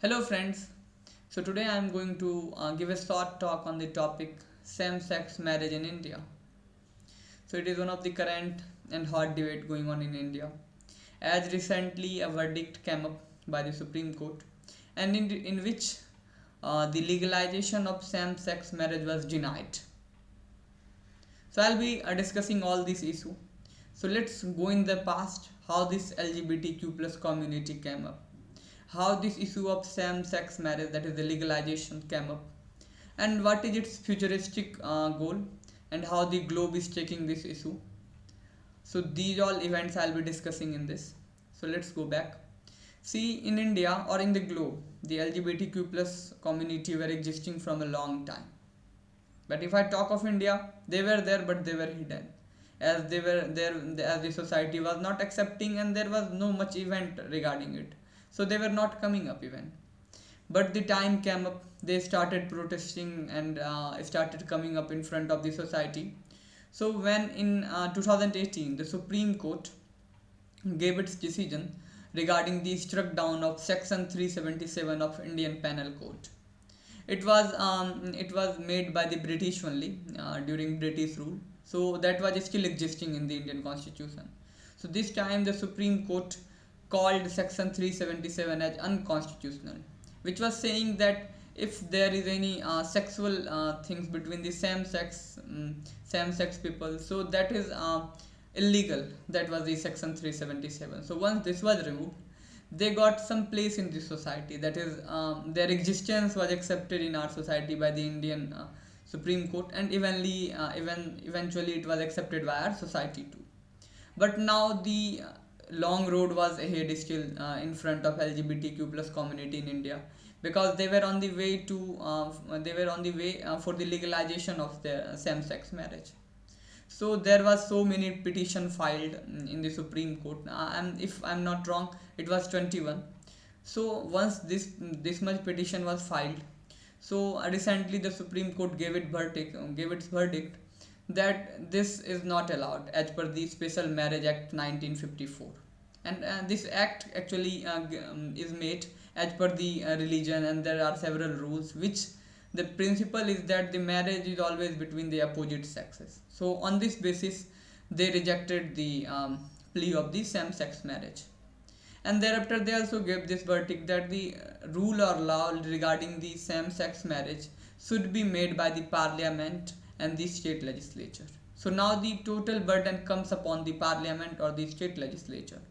Hello friends. So today I am going to give a short talk on the topic same-sex marriage in India. So it is one of the current and hot debate going on in India. As recently a verdict came up by the Supreme Court and in which the legalization of same-sex marriage was denied. So I'll be discussing all these issues. So let's go in the past how this LGBTQ plus community came up, how this issue of same-sex marriage, that is the legalization, came up, and what is its futuristic goal, and how the globe is taking this issue. So these all events I'll be discussing in this. So let's go back. See, in India or in the globe, the LGBTQ plus community were existing from a long time. But if I talk of India, they were there but they were hidden. As they were there, as the society was not accepting and there was no much event regarding it. So they were not coming up even. But the time came up, they started protesting and started coming up in front of the society. So when in 2018 the Supreme Court gave its decision regarding the struck down of section 377 of Indian Penal Code. It was made by the British only during British rule. So that was still existing in the Indian Constitution. So this time the Supreme Court called section 377 as unconstitutional, which was saying that if there is any sexual things between the same sex people, so that is illegal. That was the section 377. So once this was removed, they got some place in the society, that is their existence was accepted in our society by the Indian Supreme Court, and eventually it was accepted by our society too. But now the long road was ahead still in front of LGBTQ plus community in India, because they were on the way for the legalization of the same sex marriage. So there was so many petition filed in the Supreme Court, and if I'm not wrong, it was 21. So once this much petition was filed, so recently the Supreme Court gave its verdict that this is not allowed as per the Special Marriage Act 1954. And this act actually is made as per the religion, and there are several rules which the principle is that the marriage is always between the opposite sexes. So on this basis they rejected the plea of the same sex marriage, and thereafter they also gave this verdict that the rule or law regarding the same sex marriage should be made by the parliament and the state legislature. So now the total burden comes upon the parliament or the state legislature.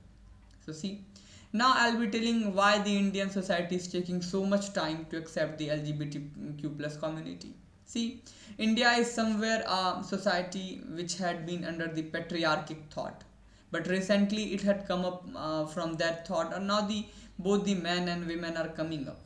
So see, now I'll be telling why the Indian society is taking so much time to accept the LGBTQ plus community. See, India is somewhere a society which had been under the patriarchic thought, but recently it had come up from that thought, and now the both the men and women are coming up.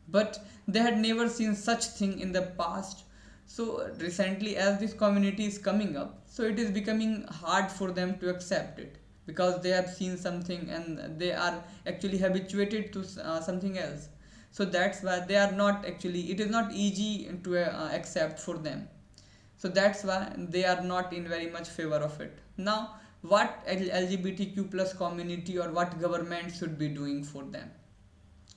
But they had never seen such thing in the past. So recently, as this community is coming up, so it is becoming hard for them to accept it, because they have seen something and they are actually habituated to something else. So that's why they are not actually, it is not easy to accept for them. So that's why they are not in very much favor of it. Now what LGBTQ plus community or what government should be doing for them?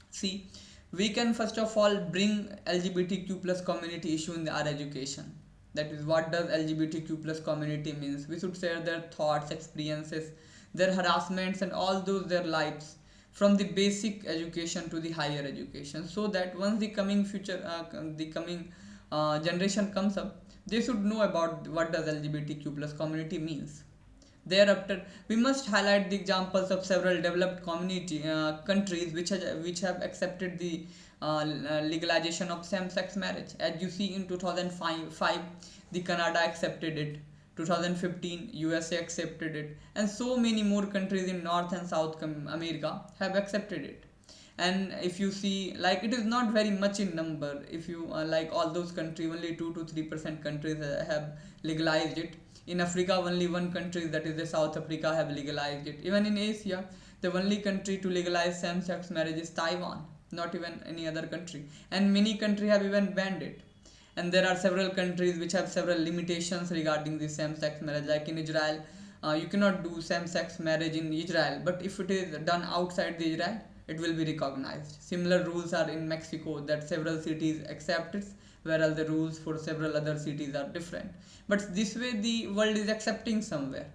See, we can first of all bring LGBTQ plus community issue in our education. That is, what does LGBTQ plus community means? We should share their thoughts, experiences, their harassments, and all those their lives, from the basic education to the higher education, so that once the coming generation comes up, they should know about what does LGBTQ plus community means. Thereafter, we must highlight the examples of several developed community countries which have accepted the legalization of same-sex marriage. As you see, in 2005, the Canada accepted it. 2015, USA accepted it, and so many more countries in North and South America have accepted it. And if you see, like, it is not very much in number. If you like all those countries, only 2 to 3% countries have legalized it. In Africa, only one country, that is the South Africa, have legalized it. Even in Asia, the only country to legalize same-sex marriage is Taiwan, not even any other country. And many countries have even banned it. And there are several countries which have several limitations regarding the same-sex marriage. Like in Israel, you cannot do same-sex marriage in Israel, but if it is done outside the Israel, it will be recognized. Similar rules are in Mexico, that several cities accept it, whereas the rules for several other cities are different. But this way the world is accepting somewhere.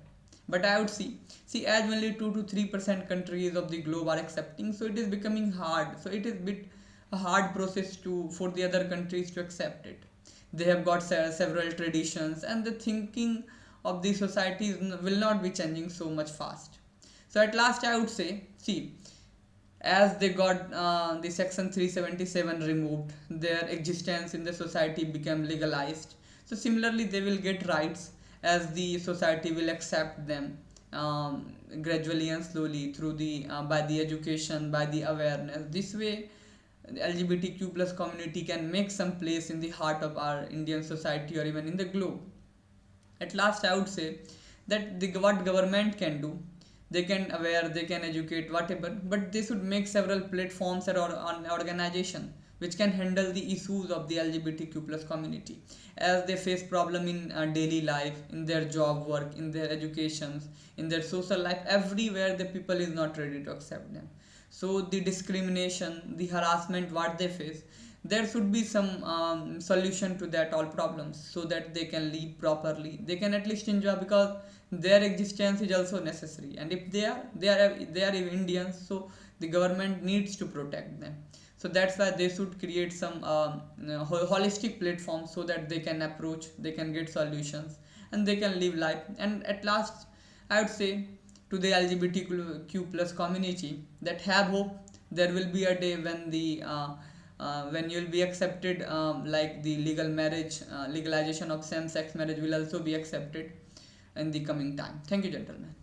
But I would see as only 2 to 3% countries of the globe are accepting, so it is becoming hard. So it is bit a hard process to for the other countries to accept it. They have got several traditions, and the thinking of the societies will not be changing so much fast. So at last I would say, see, as they got the section 377 removed, their existence in the society became legalized. So similarly they will get rights, as the society will accept them gradually and slowly through the by the education, by the awareness. This way the LGBTQ plus community can make some place in the heart of our Indian society or even in the globe. At last I would say that what government can do, they can aware, they can educate, whatever, but they should make several platforms or on organization which can handle the issues of the LGBTQ plus community, as they face problem in daily life, in their job work, in their educations, in their social life. Everywhere the people is not ready to accept them. So the discrimination, the harassment what they face, there should be some solution to that all problems, so that they can live properly, they can at least enjoy, because their existence is also necessary. And if they are Indians, so the government needs to protect them. So that's why they should create some holistic platform, so that they can approach, they can get solutions, and they can live life. And at last I would say to the LGBTQ plus community that have hope. There will be a day when you'll be accepted, like the legal marriage, legalization of same sex marriage will also be accepted in the coming time. Thank you, gentlemen.